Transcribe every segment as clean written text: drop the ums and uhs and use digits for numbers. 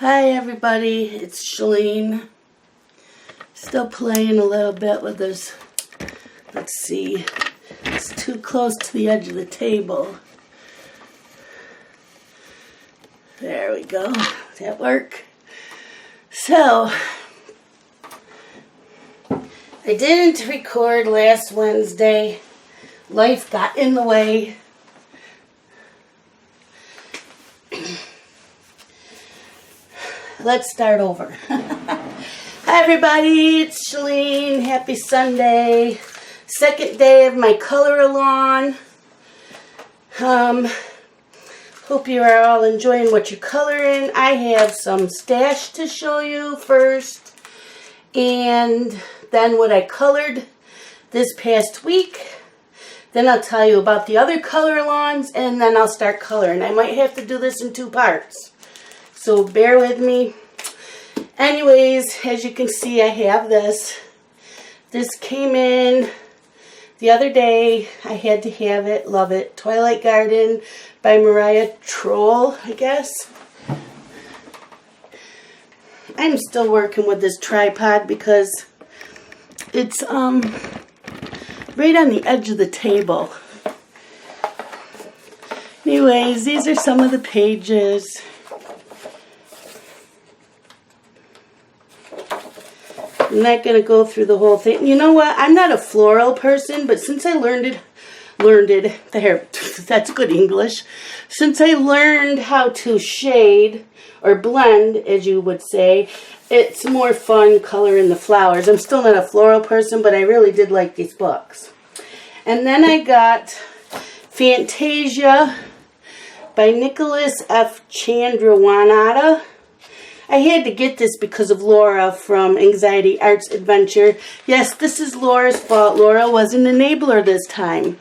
Hi everybody, it's Shalene. Still playing a little bit with this. Let's see, it's too close to the edge of the table. There we go, does that work? So, I didn't record last Wednesday. Life got in the way. Let's start over. Hi everybody, it's Shalene. Happy Sunday. Second day of my color along. Hope you are all enjoying what you're coloring. I have some stash to show you first. And then what I colored this past week. Then I'll tell you about the other color alongs, and then I'll start coloring. I might have to do this in 2 parts. So bear with me. Anyways, as you can see, I have this. This came in the other day. I had to have it. Love it. Twilight Garden by Mariah Troll, I guess. I'm still working with this tripod because it's right on the edge of the table. Anyways, these are some of the pages. I'm not going to go through the whole thing. You know what? I'm not a floral person, but since I learned there, that's good English. Since I learned how to shade, or blend, as you would say, it's more fun coloring the flowers. I'm still not a floral person, but I really did like these books. And then I got Fantasia by Nicholas F. Chandrawanatta. I had to get this because of Laura from Anxiety Arts Adventure. Yes, this is Laura's fault. Laura was an enabler this time.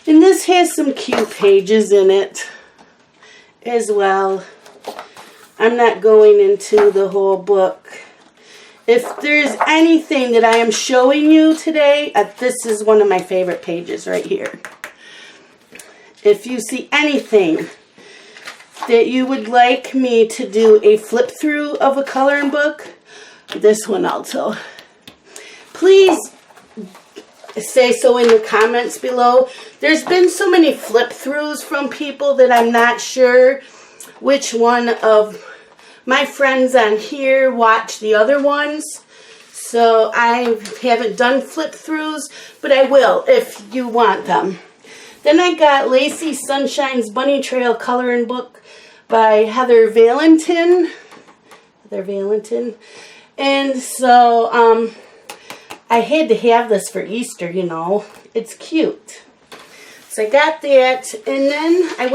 And this has some cute pages in it as well. I'm not going into the whole book. If there's anything that I am showing you today, this is one of my favorite pages right here. If you see anything that you would like me to do a flip through of a coloring book, this one also. Please say so in the comments below. There's been so many flip throughs from people that I'm not sure which one of my friends on here watch the other ones. So I haven't done flip throughs, but I will if you want them. Then I got Lacey Sunshine's Bunny Trail coloring book by Heather Valentin. And so I had to have this for Easter, you know. It's cute. So I got that, and then I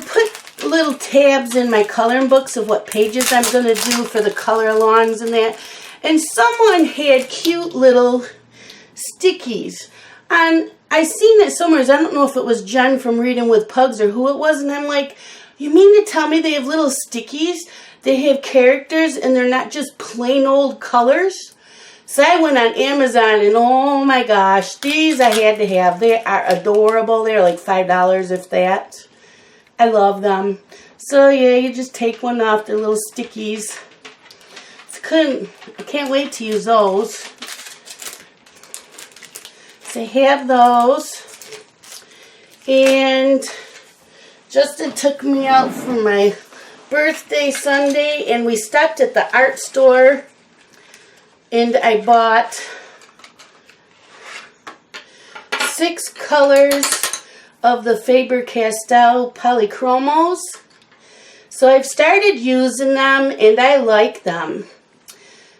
put little tabs in my coloring books of what pages I'm going to do for the color alongs and that. And someone had cute little stickies. And I seen it somewhere. I don't know if it was Jen from Reading with Pugs or who it was. And I'm like, you mean to tell me they have little stickies? They have characters and they're not just plain old colors? So I went on Amazon and oh my gosh, these I had to have. They are adorable. They're like $5 if that. I love them. So yeah, you just take one off. They're little stickies. I can't wait to use those. So I have those. And Justin took me out for my birthday Sunday and we stopped at the art store and I bought 6 colors of the Faber-Castell Polychromos. So I've started using them and I like them.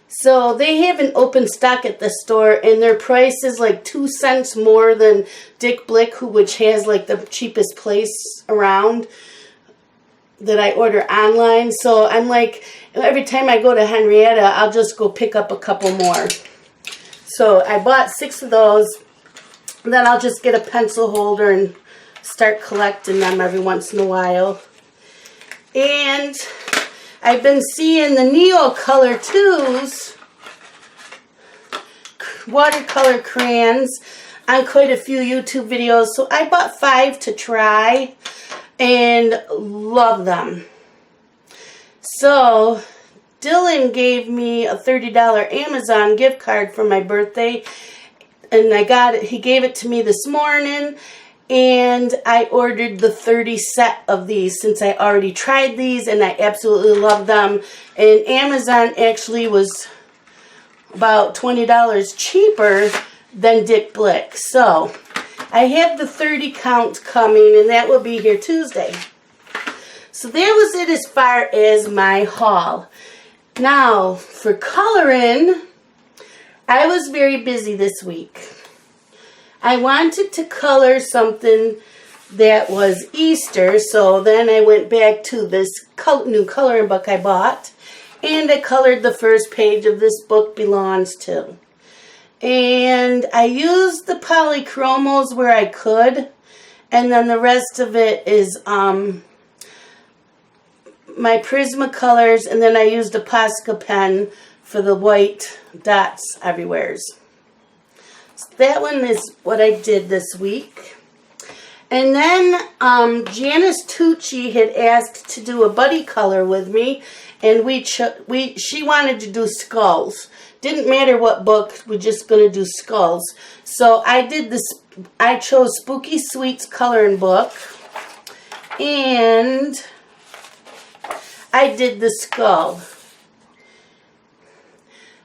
So they have an open stock at the store and their price is like 2 cents more than Dick Blick, which has like the cheapest place around that I order online. So I'm like, every time I go to Henrietta, I'll just go pick up a couple more. So I bought 6 of those. Then I'll just get a pencil holder and start collecting them every once in a while. And I've been seeing the Neocolor 2s, watercolor crayons, on quite a few YouTube videos. So I bought 5 to try. and love them. So Dylan gave me a $30 Amazon gift card for my birthday, and I got it. He gave it to me this morning, and I ordered the 30 set of these since I already tried these and I absolutely love them. And Amazon actually was about $20 cheaper than Dick Blick. So I have the 30 count coming, and that will be here Tuesday. So that was it as far as my haul. Now, for coloring, I was very busy this week. I wanted to color something that was Easter, so then I went back to this new coloring book I bought, and I colored the first page of This Book Belongs To. And I used the polychromos where I could, and then the rest of it is my Prismacolors, and then I used a Posca pen for the white dots everywhere. So that one is what I did this week. And then Janice Tucci had asked to do a buddy color with me, and she wanted to do skulls. Didn't matter what book, we're just going to do skulls. So I did this. I chose Spooky Sweets coloring book, and I did the skull.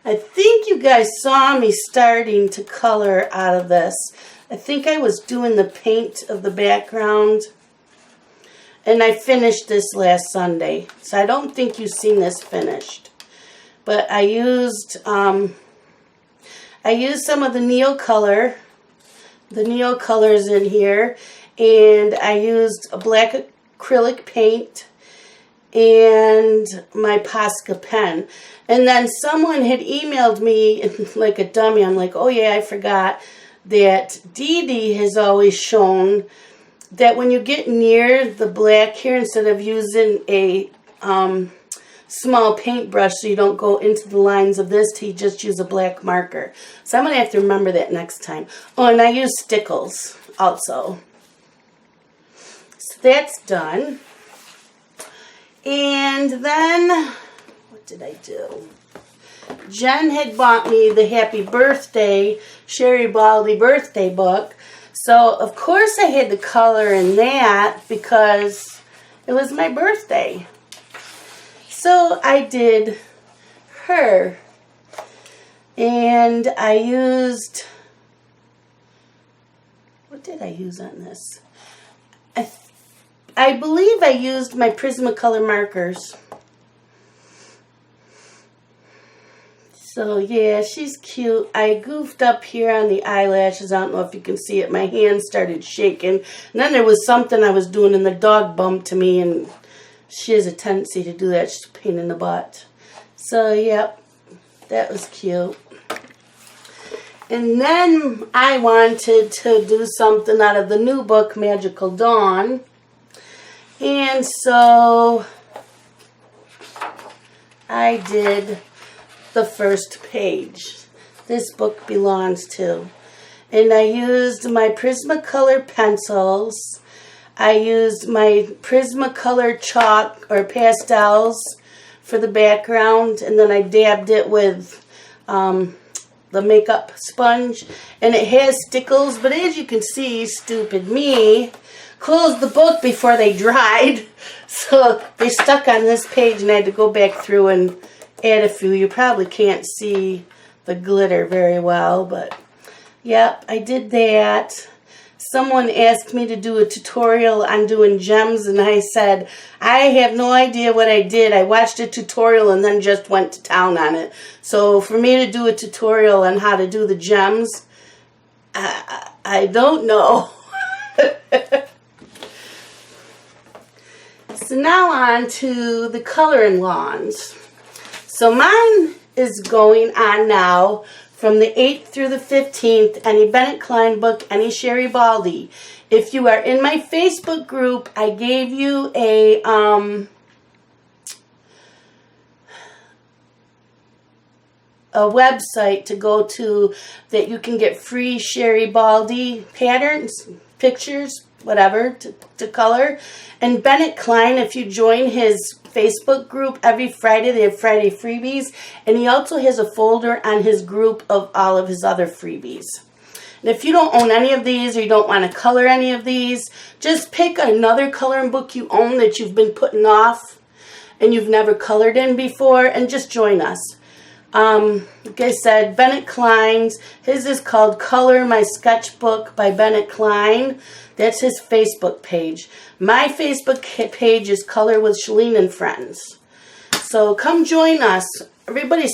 I think you guys saw me starting to color out of this. I think I was doing the paint of the background, and I finished this last Sunday. So I don't think you've seen this finished. But I used some of the Neocolor, the Neocolors in here, and I used a black acrylic paint and my Posca pen. And then someone had emailed me like a dummy. I'm like, oh yeah, I forgot that Dee Dee has always shown that when you get near the black here, instead of using a small paintbrush so you don't go into the lines of this, you just use a black marker. So I'm going to have to remember that next time. Oh, and I use stickles also. So that's done. And then, what did I do? Jen had bought me the Happy Birthday Sherry Baldy birthday book. So, of course, I had to color in that because it was my birthday. So, I did her. And I used, what did I use on this? I believe I used my Prismacolor markers. So, yeah, she's cute. I goofed up here on the eyelashes. I don't know if you can see it. My hand started shaking. And then there was something I was doing, and the dog bumped to me, and she has a tendency to do that. She's a pain in the butt. So, yep, that was cute. And then I wanted to do something out of the new book, Magical Dawn. And so I did the first page. This book belongs to. And I used my Prismacolor pencils. I used my Prismacolor chalk or pastels for the background. And then I dabbed it with the makeup sponge. And it has stickles. But as you can see, stupid me closed the book before they dried. So they stuck on this page and I had to go back through and add a few. You probably can't see the glitter very well, but yep, I did that. Someone asked me to do a tutorial on doing gems, and I said, I have no idea what I did. I watched a tutorial and then just went to town on it. So for me to do a tutorial on how to do the gems, I don't know. So now on to the coloring wands. So mine is going on now from the 8th through the 15th, any Bennett Klein book, any Sherry Baldy. If you are in my Facebook group, I gave you a website to go to that you can get free Sherry Baldy patterns, pictures, whatever to color. And Bennett Klein, if you join his Facebook group, every Friday they have Friday freebies. And he also has a folder on his group of all of his other freebies. And if you don't own any of these or you don't want to color any of these, just pick another coloring book you own that you've been putting off and you've never colored in before, and just join us. Like I said, Bennett Klein's, his is called Color My Sketchbook by Bennett Klein. That's his Facebook page. My Facebook page is Color with Shalene and Friends. So come join us. Everybody's,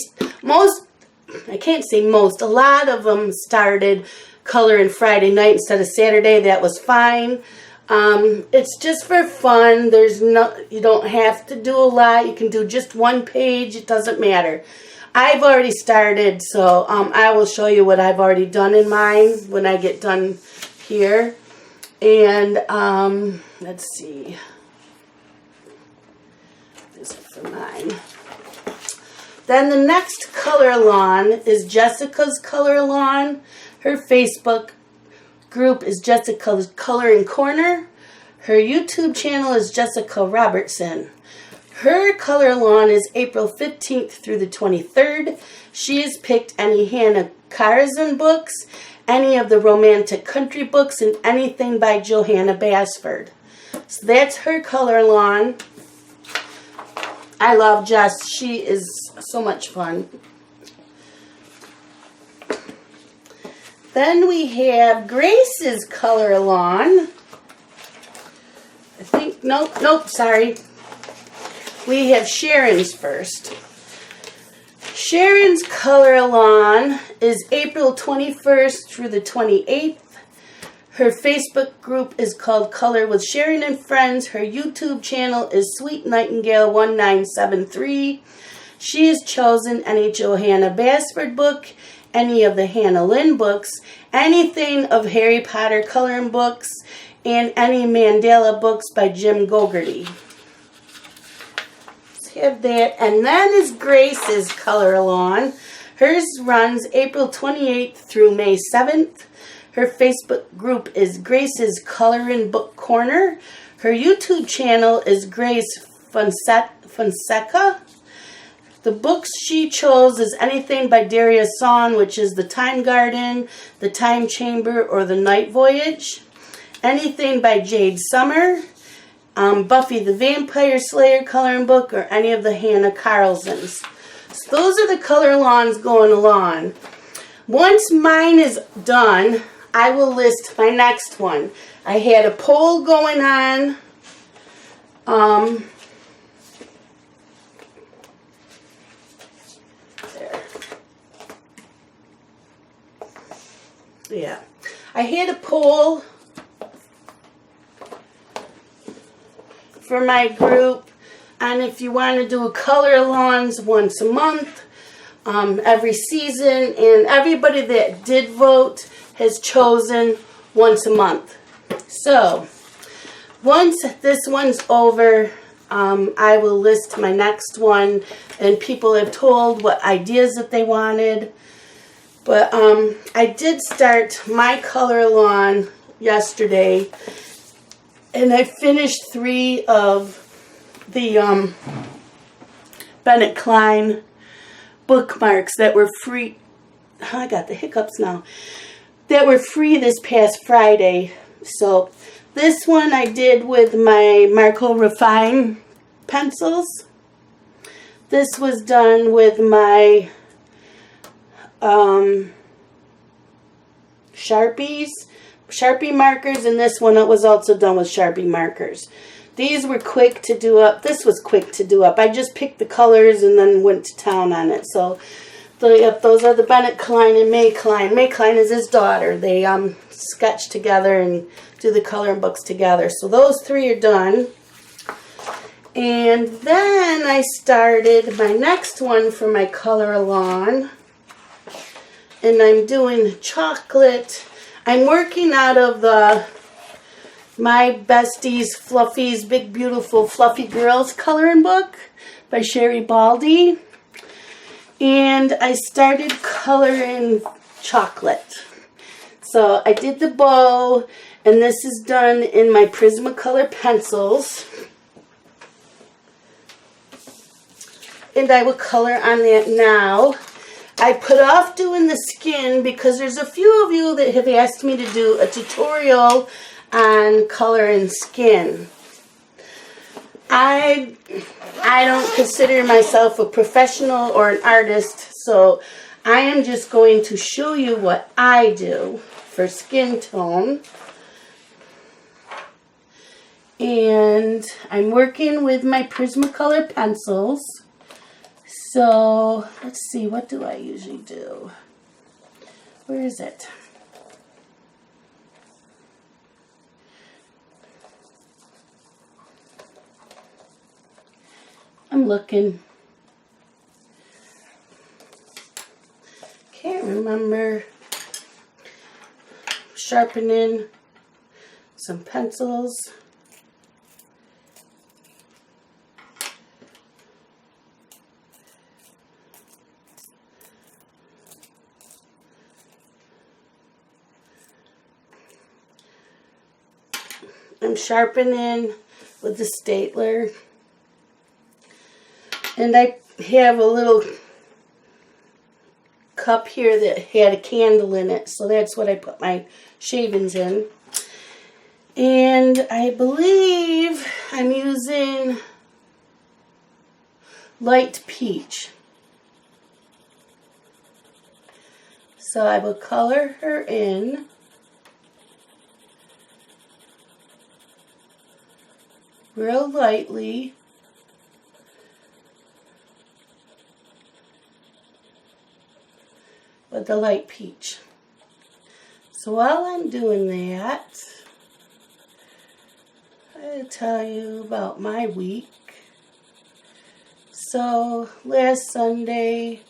I can't say most, a lot of them started coloring Friday night instead of Saturday. That was fine. It's just for fun. You don't have to do a lot. You can do just one page. It doesn't matter. I've already started, so I will show you what I've already done in mine when I get done here. And let's see. This is for mine. Then the next color-a-thon is Jessica's Color-a-thon. Her Facebook group is Jessica's Coloring Corner. Her YouTube channel is Jessica Robertson. Her color-a-thon is April 15th through the 23rd. She has picked any Hannah Karazin books, any of the romantic country books, and anything by Johanna Basford. So that's her color-a-thon. I love Jess. She is so much fun. Then we have Grace's color-a-thon. I think, nope, sorry. We have Sharon's first. Sharon's color-a-thon is April 21st through the 28th. Her Facebook group is called Color with Sharon and Friends. Her YouTube channel is Sweet Nightingale 1973. She has chosen any Johanna Basford book, any of the Hannah Lynn books, anything of Harry Potter coloring books, and any Mandela books by Jim Gogarty. Let's have that. And then is Grace's color-a-thon. Hers runs April 28th through May 7th. Her Facebook group is Grace's Coloring Book Corner. Her YouTube channel is Grace Fonseca. The books she chose is anything by Daria Son, which is The Time Garden, The Time Chamber, or The Night Voyage. Anything by Jade Summer, Buffy the Vampire Slayer coloring book, or any of the Hannah Carlsons. So those are the color-a-thons going along. Once mine is done, I will list my next one. I had a poll going on. There. Yeah. I had a poll for my group on if you want to do color-a-thons once a month, every season, and everybody that did vote has chosen once a month. So, once this one's over, I will list my next one, and people have told what ideas that they wanted. But I did start my color-a-thon yesterday, and I finished 3 of the Bennett Klein bookmarks that were free. I got the hiccups now. That were free this past Friday. So this one I did with my Marco Refine pencils. This was done with my Sharpie markers, and this one was also done with Sharpie markers. These were quick to do up. This was quick to do up. I just picked the colors and then went to town on it. So those are the Bennett Klein and May Klein. May Klein is his daughter. They sketch together and do the coloring books together. So those 3 are done. And then I started my next one for my color-a-thon. And I'm doing chocolate. I'm working out of the My Besties Fluffy's Big Beautiful Fluffy Girls coloring book by Sherry Baldy. And I started coloring chocolate. So I did the bow, And this is done in my Prismacolor pencils. And I will color on that now. I put off doing the skin because there's a few of you that have asked me to do a tutorial on coloring skin. I don't consider myself a professional or an artist, so I am just going to show you what I do for skin tone. And I'm working with my Prismacolor pencils. So, let's see, what do I usually do? Where is it? I'm looking. Can't remember. Sharpening some pencils. I'm sharpening with the stapler. And I have a little cup here that had a candle in it, so that's what I put my shavings in. And I believe I'm using light peach. So I will color her in. Real lightly. With the light peach. So while I'm doing that, I'll tell you about my week. So last Sunday,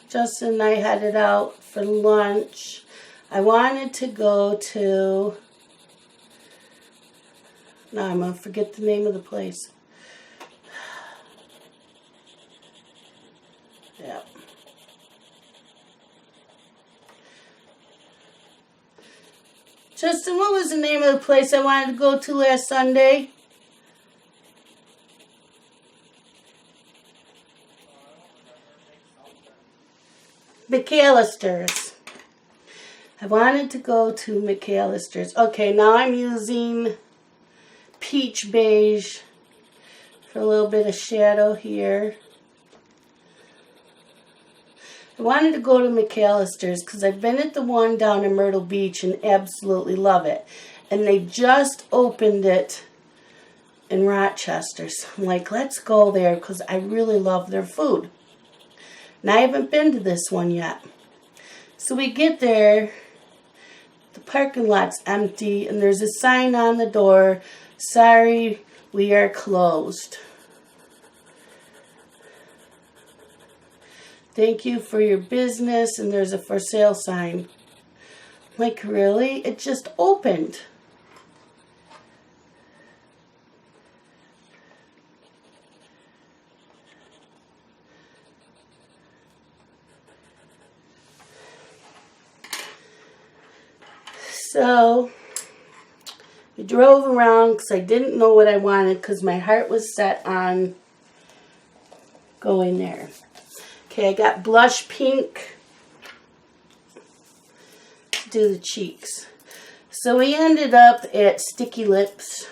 Justin and I headed out for lunch. I wanted to go to, now I'm going to forget the name of the place. Yeah. Justin, what was the name of the place I wanted to go to last Sunday? McAllister's. I wanted to go to McAllister's. Okay, now I'm using peach beige for a little bit of shadow here. I wanted to go to McAllister's because I've been at the one down in Myrtle Beach and absolutely love it. And they just opened it in Rochester. So I'm like, let's go there because I really love their food. And I haven't been to this one yet. So we get there, the parking lot's empty, and there's a sign on the door, sorry, we are closed. Thank you for your business, and there's a for sale sign. Like, really? It just opened. So, we drove around because I didn't know what I wanted because my heart was set on going there. Okay, I got blush pink to do the cheeks. So we ended up at Sticky Lips,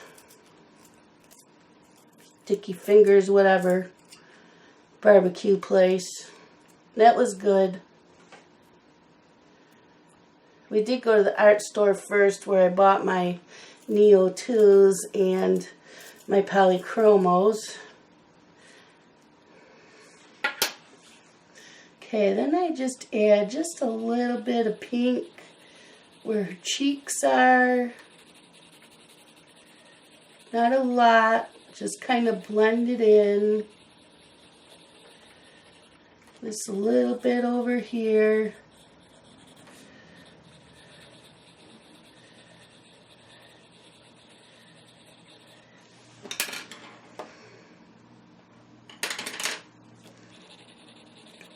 Sticky Fingers, whatever, barbecue place. That was good. We did go to the art store first where I bought my Neo 2s and my polychromos. Okay, then I just add just a little bit of pink where her cheeks are. Not a lot, just kind of blend it in. Just a little bit over here.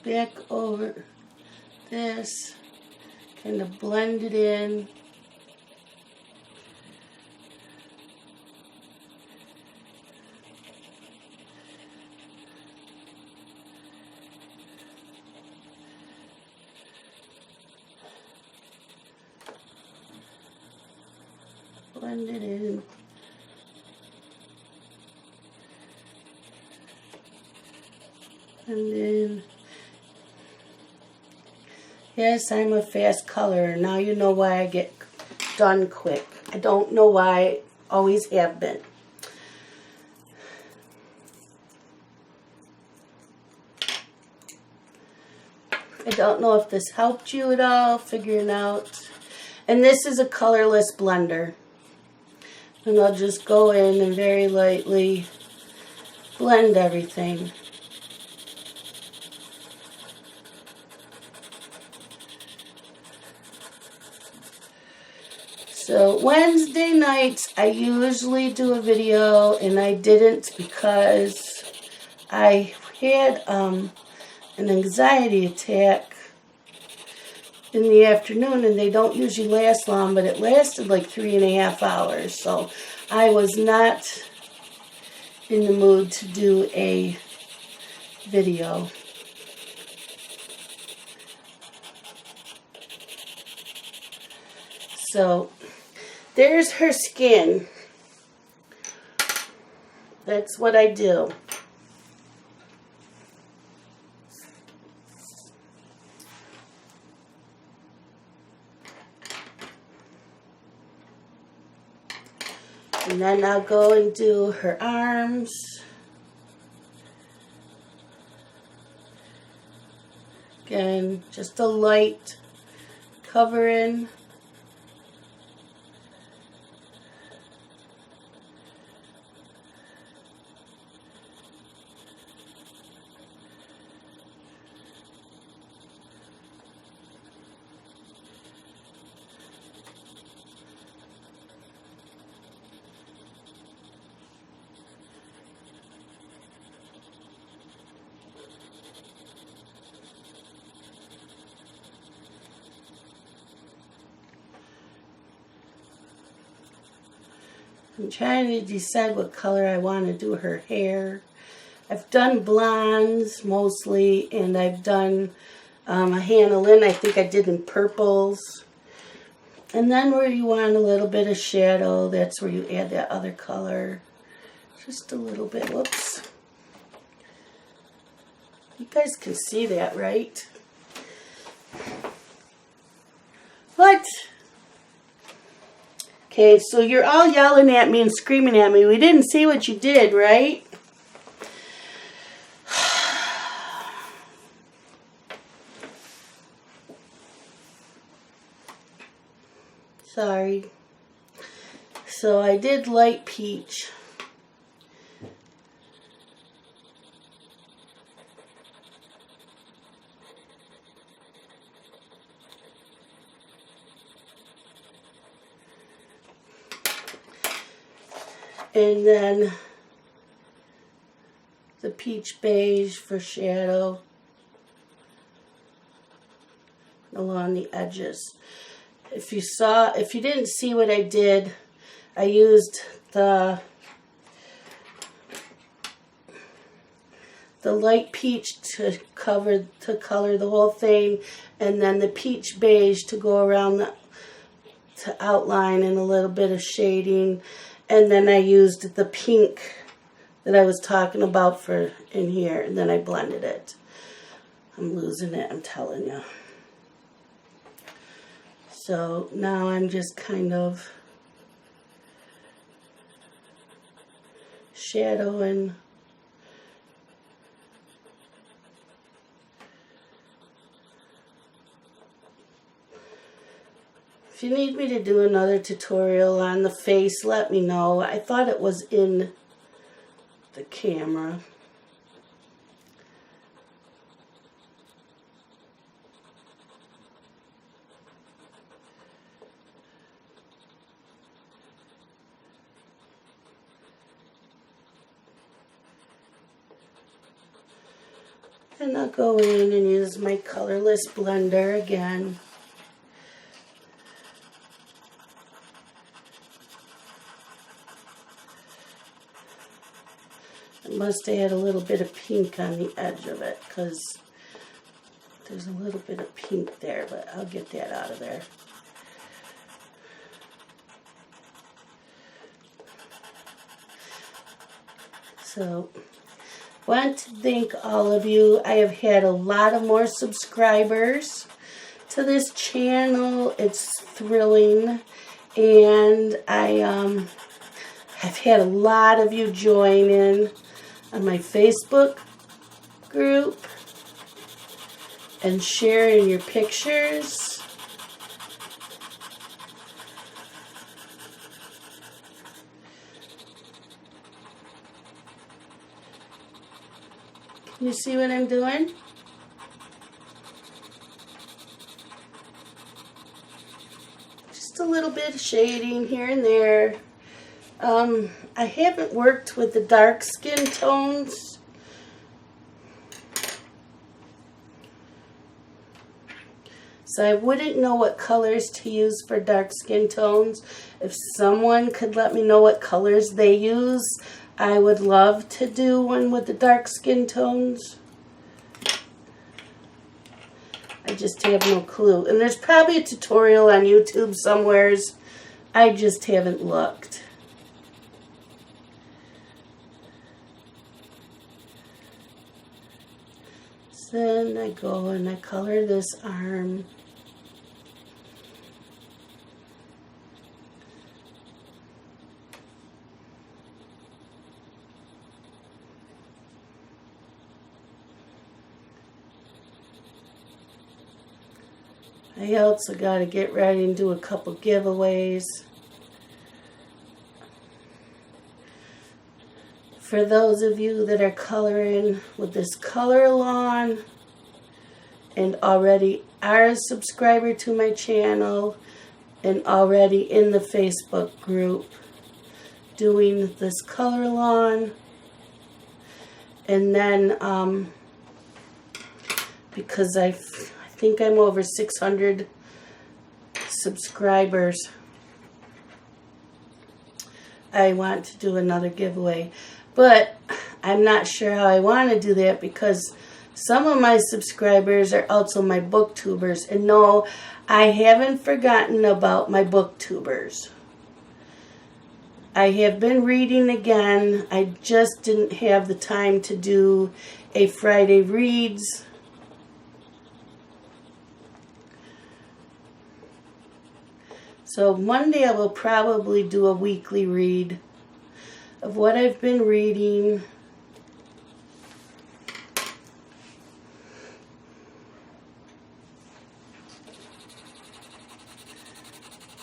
Back over this, kind of blend it in. blend it in. And then, yes, I'm a fast colorer. Now you know why I get done quick. I don't know why I always have been. I don't know if this helped you at all figuring out. And this is a colorless blender. And I'll just go in and very lightly blend everything. So Wednesday nights I usually do a video, and I didn't because I had an anxiety attack in the afternoon, and they don't usually last long, but it lasted like 3.5 hours. So I was not in the mood to do a video. So there's her skin. That's what I do. And then I'll go and do her arms. Again, just a light covering. I'm trying to decide what color I want to do her hair. I've done blondes mostly, and I've done a Hannah Lynn I think I did in purples. And then where you want a little bit of shadow, that's where you add that other color. Just a little bit. Whoops. You guys can see that, right? What? Okay, so you're all yelling at me and screaming at me. We didn't see what you did, right? Sorry. So I did light peach. And then the peach beige for shadow along the edges. If you didn't see what I did, I used the light peach to color the whole thing, and then the peach beige to go around to outline and a little bit of shading. And then I used the pink that I was talking about for in here, and then I blended it. I'm losing it, I'm telling you. So now I'm just kind of shadowing. If you need me to do another tutorial on the face, let me know. I thought it was in the camera. And I'll go in and use my colorless blender again. I must add a little bit of pink on the edge of it because there's a little bit of pink there, but I'll get that out of there. So, want to thank all of you. I have had a lot of more subscribers to this channel. It's thrilling. And I have had a lot of you join in on my Facebook group and sharing your pictures. Can you see what I'm doing? Just a little bit of shading here and there. I haven't worked with the dark skin tones. So I wouldn't know what colors to use for dark skin tones. If someone could let me know what colors they use, I would love to do one with the dark skin tones. I just have no clue. And there's probably a tutorial on YouTube somewheres. I just haven't looked. So then I go and I color this arm. I also got to get ready and do a couple giveaways. For those of you that are coloring with this Color-a-Lon and already are a subscriber to my channel and already in the Facebook group doing this Color-a-Lon, and then because I think I'm over 600 subscribers, I want to do another giveaway. But I'm not sure how I want to do that because some of my subscribers are also my booktubers. And no, I haven't forgotten about my booktubers. I have been reading again. I just didn't have the time to do a Friday Reads. So Monday I will probably do a weekly read of what I've been reading.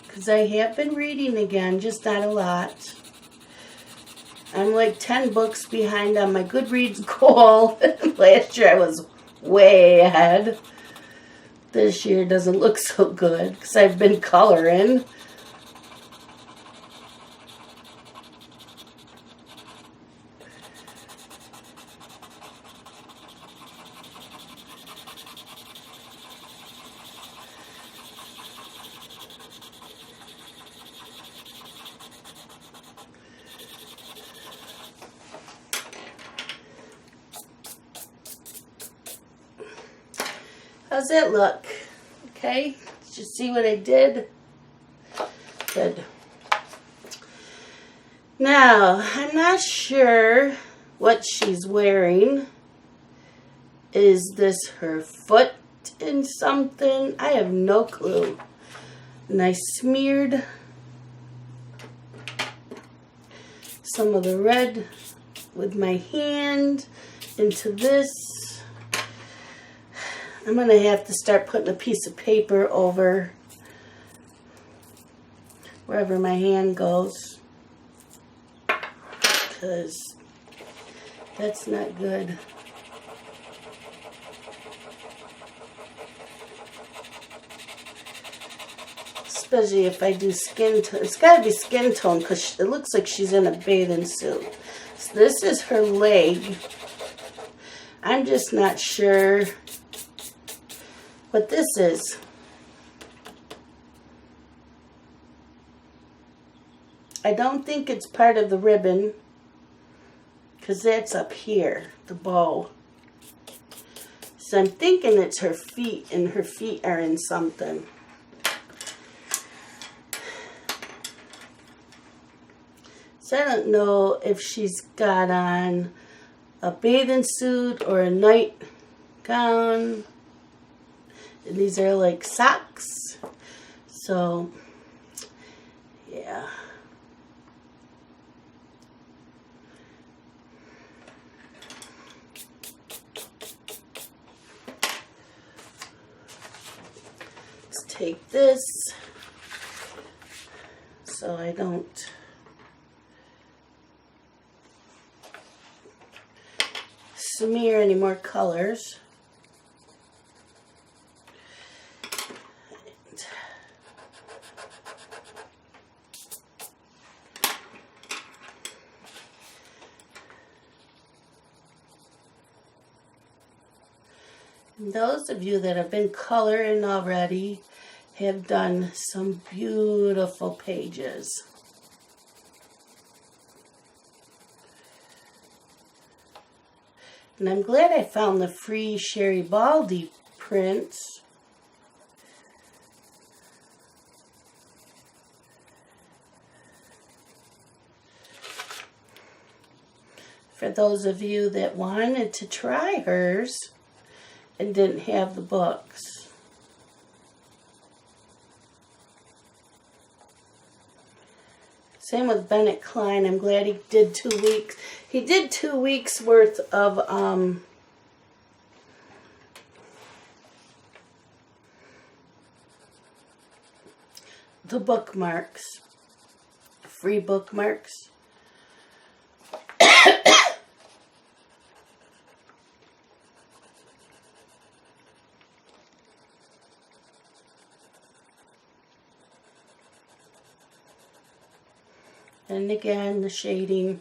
Because I have been reading again, just not a lot. I'm like 10 books behind on my Goodreads goal. Last year I was way ahead. This year doesn't look so good because I've been coloring. How's that look? Okay, did you see what I did? Good. Now, I'm not sure what she's wearing. Is this her foot in something? I have no clue. And I smeared some of the red with my hand into this. I'm going to have to start putting a piece of paper over wherever my hand goes, because that's not good. Especially if I do skin tone. It's got to be skin tone because it looks like she's in a bathing suit. So this is her leg. I'm just not sure what this is. I don't think it's part of the ribbon because that's up here, the bow. So I'm thinking it's her feet, and her feet are in something. So I don't know if she's got on a bathing suit or a nightgown. And these are like socks. So, yeah. Let's take this so I don't smear any more colors. And those of you that have been coloring already have done some beautiful pages. And I'm glad I found the free Sherry Baldy prints. For those of you that wanted to try hers and didn't have the books. Same with Bennett Klein. I'm glad he did 2 weeks. He did 2 weeks worth of the bookmarks, free bookmarks. And again, the shading.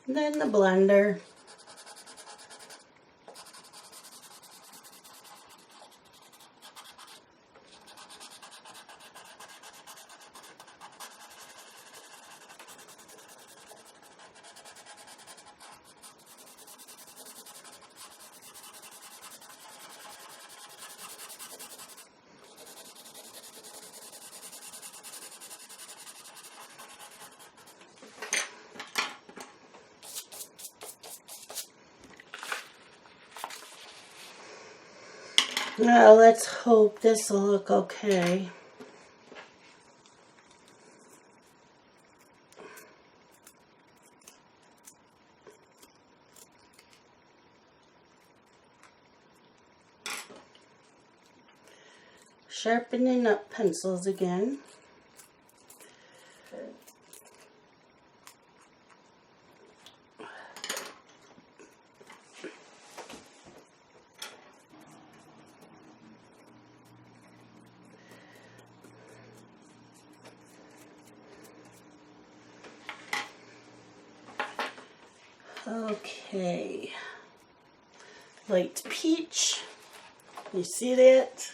And then the blender. Now let's hope this will look okay. Sharpening up pencils again. Okay, light peach, you see that?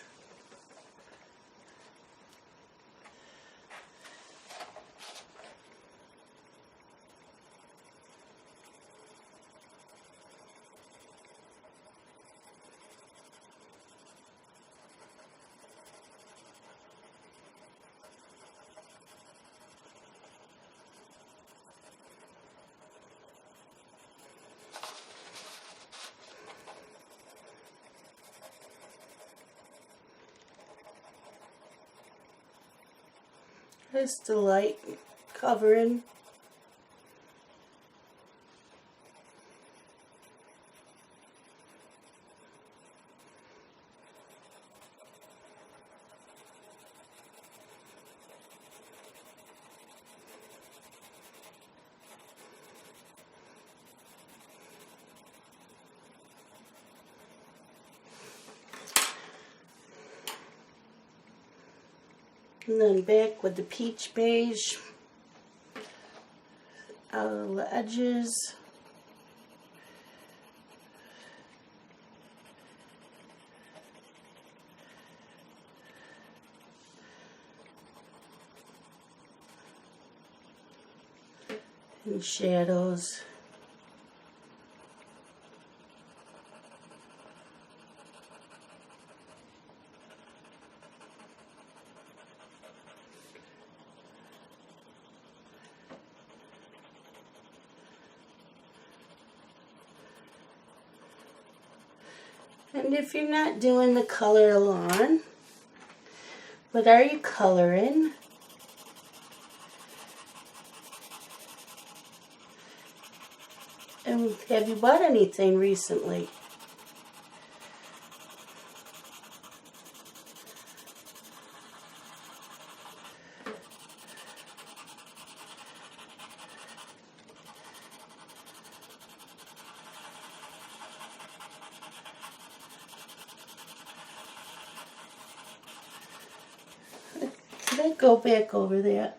There's the light covering. And then back with the peach beige out of the edges. And shadows. And if you're not doing the color along, what are you coloring? And have you bought anything recently? Did I go back over that?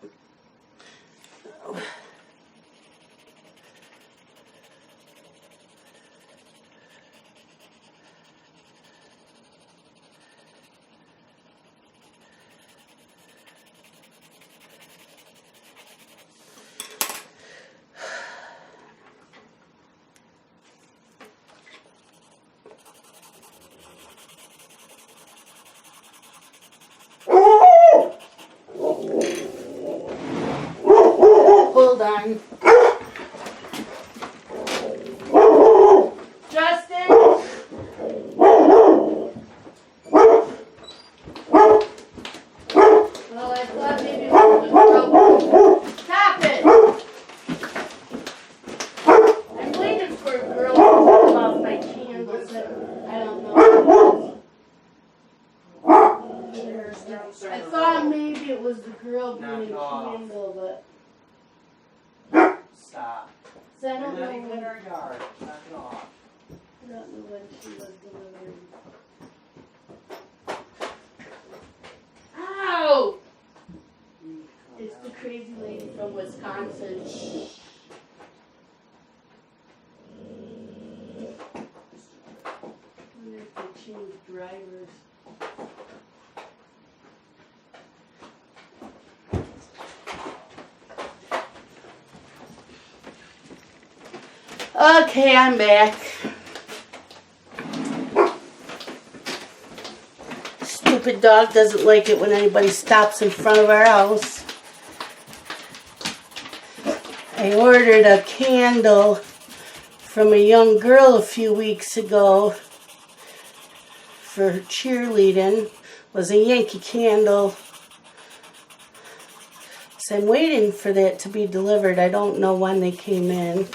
Hold on. Justin? Well, I thought maybe it was a girl. Stop it! I'm waiting for a girl to pull off my candles. I don't know. I thought maybe it was the girl being a candle, but. Stop. So I don't You're not know even in our yard. Knock it off. I don't know when she was delivering. Ow! It's the crazy lady from Wisconsin. I wonder if they changed drivers. Okay, I'm back. Stupid dog doesn't like it when anybody stops in front of our house. I ordered a candle from a young girl a few weeks ago for cheerleading. It was a Yankee candle. So I'm waiting for that to be delivered. I don't know when they came in.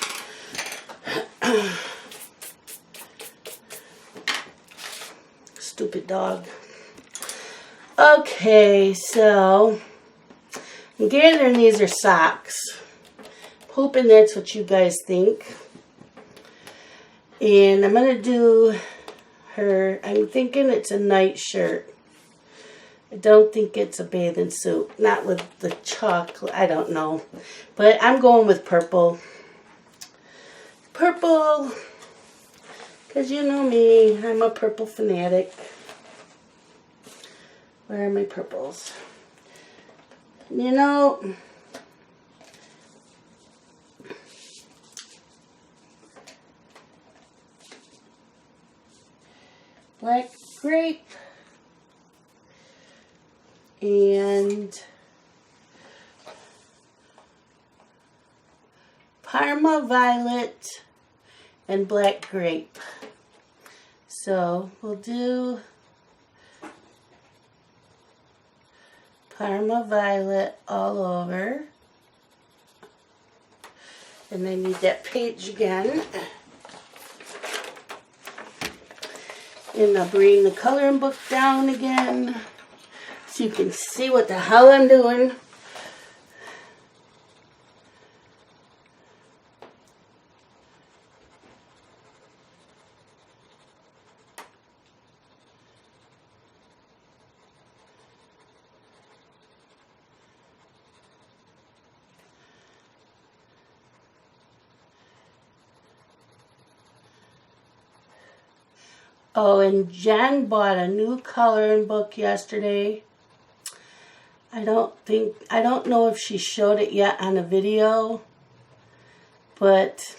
Stupid dog. Okay, so I'm gathering these are socks. Hoping that's what you guys think. And I'm going to do her, I'm thinking it's a night shirt. I don't think it's a bathing suit. Not with the chocolate, I don't know. But I'm going with purple. Purple, because you know me, I'm a purple fanatic. Where are my purples? You know, black grape and Parma violet and black grape. So we'll do Parma violet all over. And I need that page again. And I'll bring the coloring book down again so you can see what the hell I'm doing. Oh, and Jen bought a new coloring book yesterday. I don't know if she showed it yet on a video, but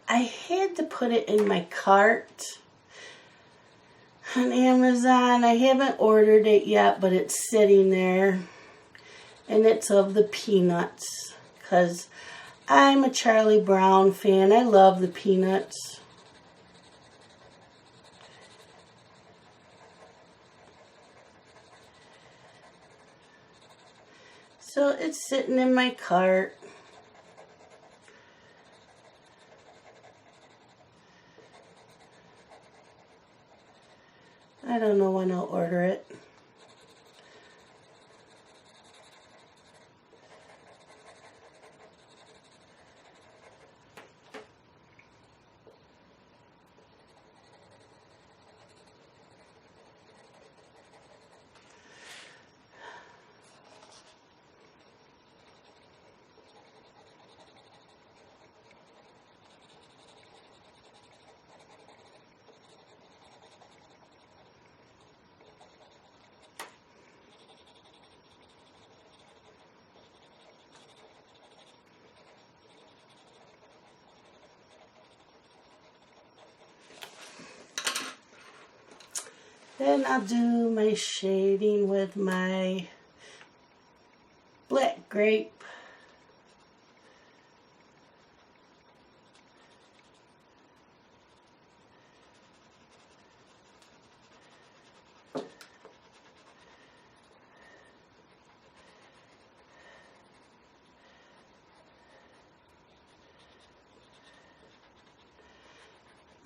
I had to put it in my cart on Amazon. I haven't ordered it yet, but it's sitting there. And it's of the Peanuts, because I'm a Charlie Brown fan. I love the Peanuts. So it's sitting in my cart. I don't know when I'll order it. Then I'll do my shading with my black grape.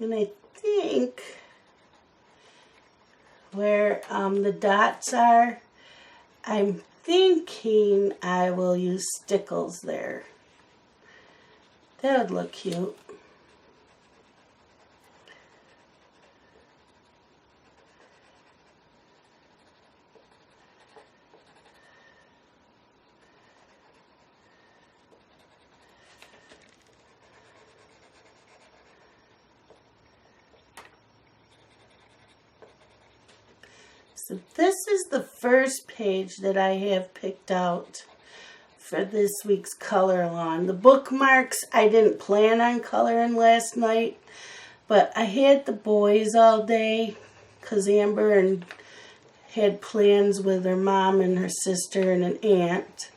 And I think where the dots are, I'm thinking I will use stickles there. That would look cute. So this is the first page that I have picked out for this week's color along. The bookmarks I didn't plan on coloring last night, but I had the boys all day because Amber had plans with her mom and her sister and an aunt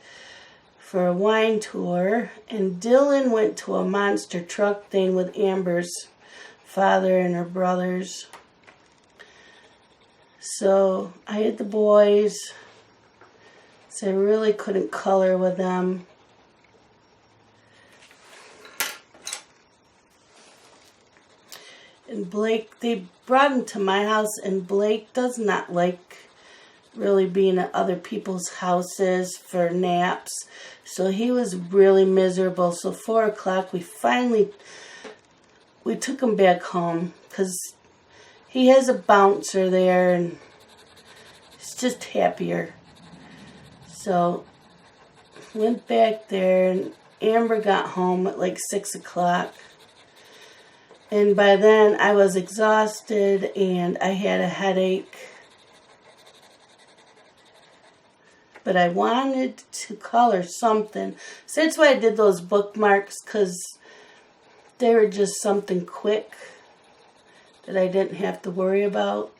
for a wine tour, and Dylan went to a monster truck thing with Amber's father and her brothers. So I had the boys, so I really couldn't color with them. And Blake, they brought him to my house, and Blake does not like really being at other people's houses for naps. So he was really miserable. So 4 o'clock, we took him back home because he has a bouncer there and he's just happier. So went back there, and Amber got home at like 6 o'clock. And by then I was exhausted and I had a headache. But I wanted to color something. So that's why I did those bookmarks, because they were just something quick that I didn't have to worry about.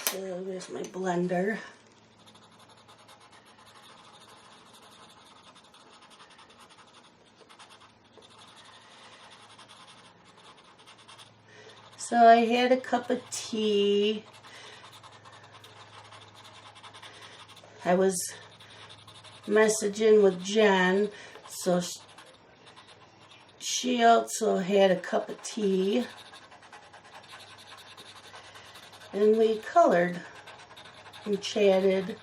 So there's my blender. So I had a cup of tea. I was messaging with Jen, so she also had a cup of tea. And we colored and chatted.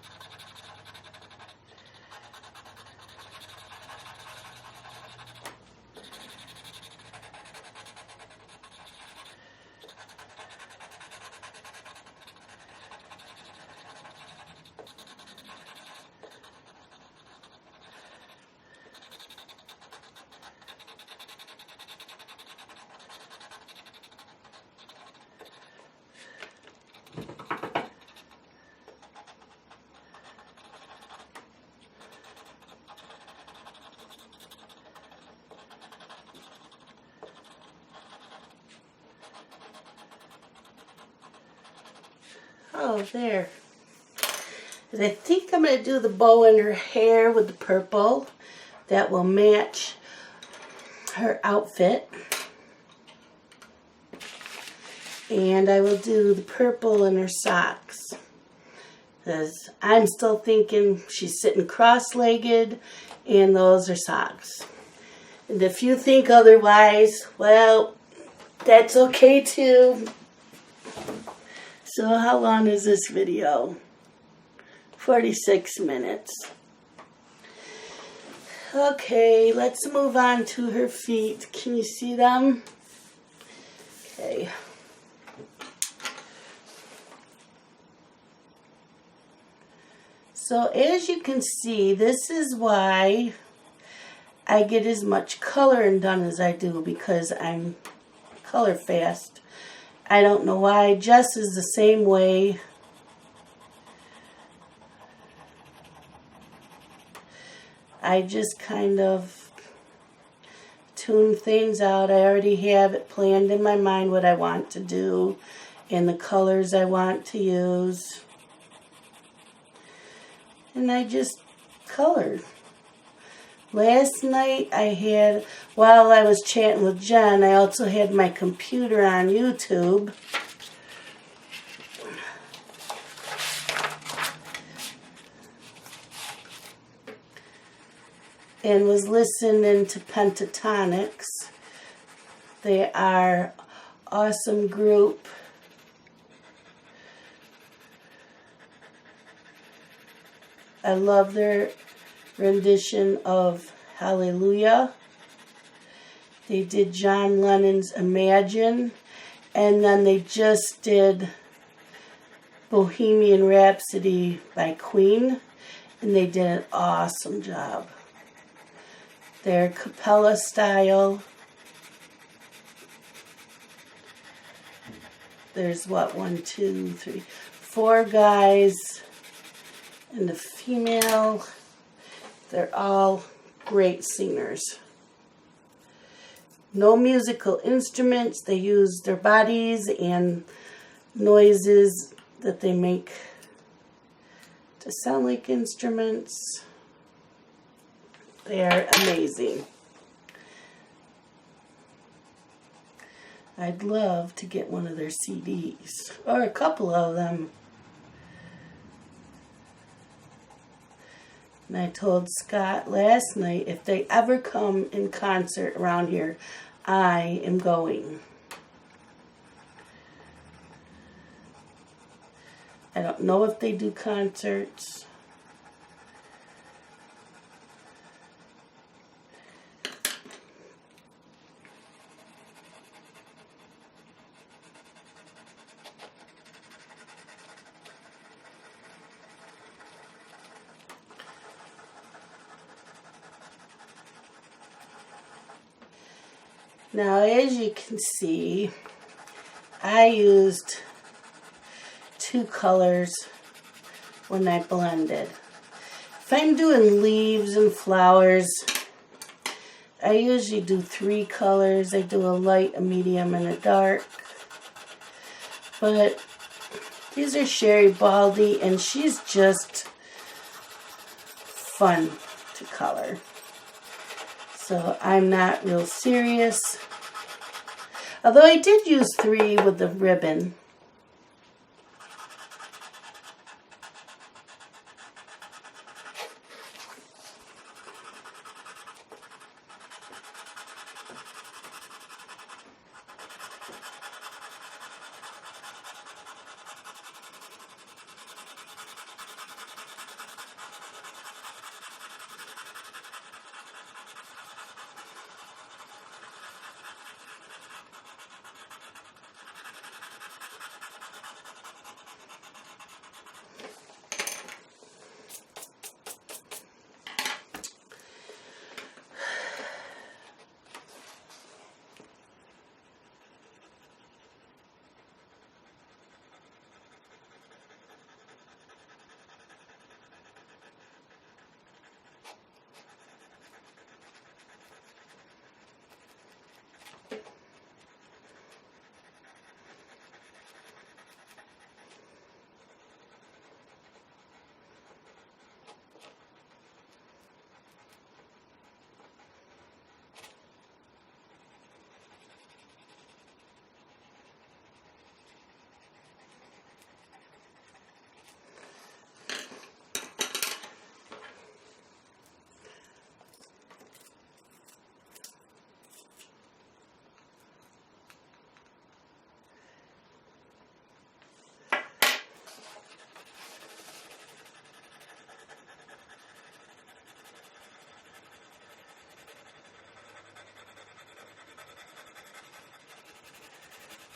Oh, there. And I think I'm going to do the bow in her hair with the purple. That will match her outfit. And I will do the purple in her socks. Because I'm still thinking she's sitting cross-legged and those are socks. And if you think otherwise, well, that's okay too. So how long is this video? 46 minutes. Okay, let's move on to her feet. Can you see them? Okay. So as you can see, this is why I get as much coloring done as I do, because I'm color fast. I don't know why. Jess is the same way. I just kind of tune things out. I already have it planned in my mind what I want to do and the colors I want to use. And I just colored. Last night I had, while I was chatting with Jen, I also had my computer on YouTube. And was listening to Pentatonix. They are an awesome group. I love their rendition of Hallelujah. They did John Lennon's Imagine, and then they just did Bohemian Rhapsody by Queen, and they did an awesome job. They're cappella style. There's what, 1, 2, 3, 4 guys and a female. They're all great singers. No musical instruments. They use their bodies and noises that they make to sound like instruments. They are amazing. I'd love to get one of their CDs, or a couple of them. And I told Scott last night, if they ever come in concert around here, I am going. I don't know if they do concerts. Now, as you can see, I used 2 colors when I blended. If I'm doing leaves and flowers, I usually do 3 colors. I do a light, a medium, and a dark. But these are Sherry Baldy, and she's just fun to color. So I'm not real serious. Although I did use 3 with the ribbon.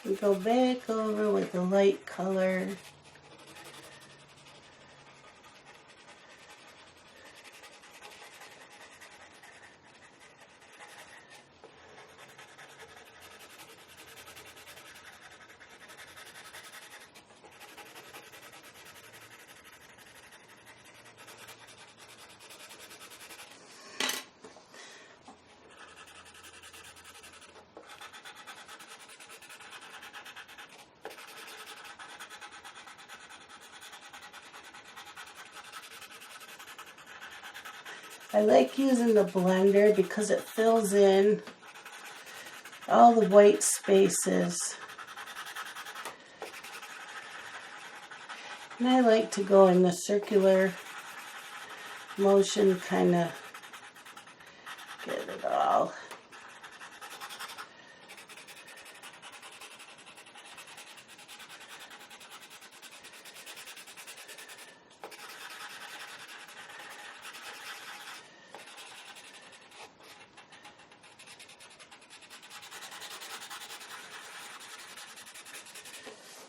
And go back over with the light color. I like using the blender because it fills in all the white spaces. And I like to go in the circular motion, kind of get it all.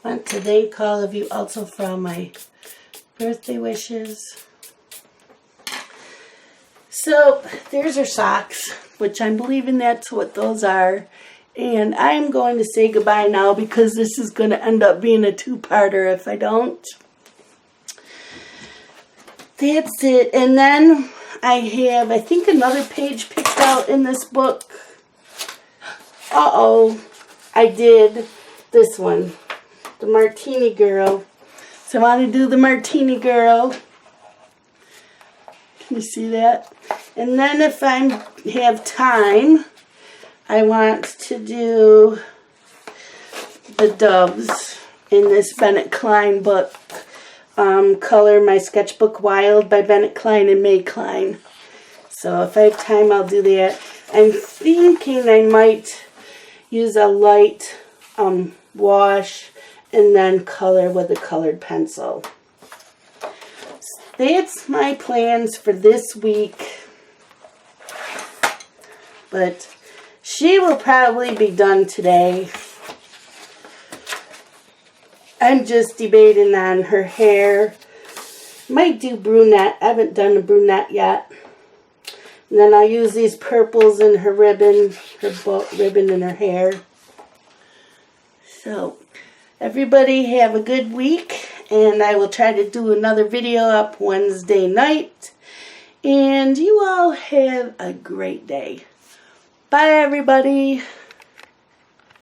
I want to thank all of you also for all my birthday wishes. So there's our socks, which I'm believing that's what those are. And I'm going to say goodbye now because this is going to end up being a two-parter if I don't. That's it. And then I have, I think, another page picked out in this book. Uh-oh. I did this one. The Martini Girl. So I want to do the Martini Girl. Can you see that? And then if I have time, I want to do the doves in this Bennett Klein book. Color My Sketchbook Wild by Bennett Klein and May Klein. So if I have time, I'll do that. I'm thinking I might use a light wash and then color with a colored pencil. That's my plans for this week. But she will probably be done today. I'm just debating on her hair. Might do brunette. I haven't done a brunette yet. And then I'll use these purples in her ribbon, ribbon in her hair. So, everybody have a good week. And I will try to do another video up Wednesday night. And you all have a great day. Bye, everybody.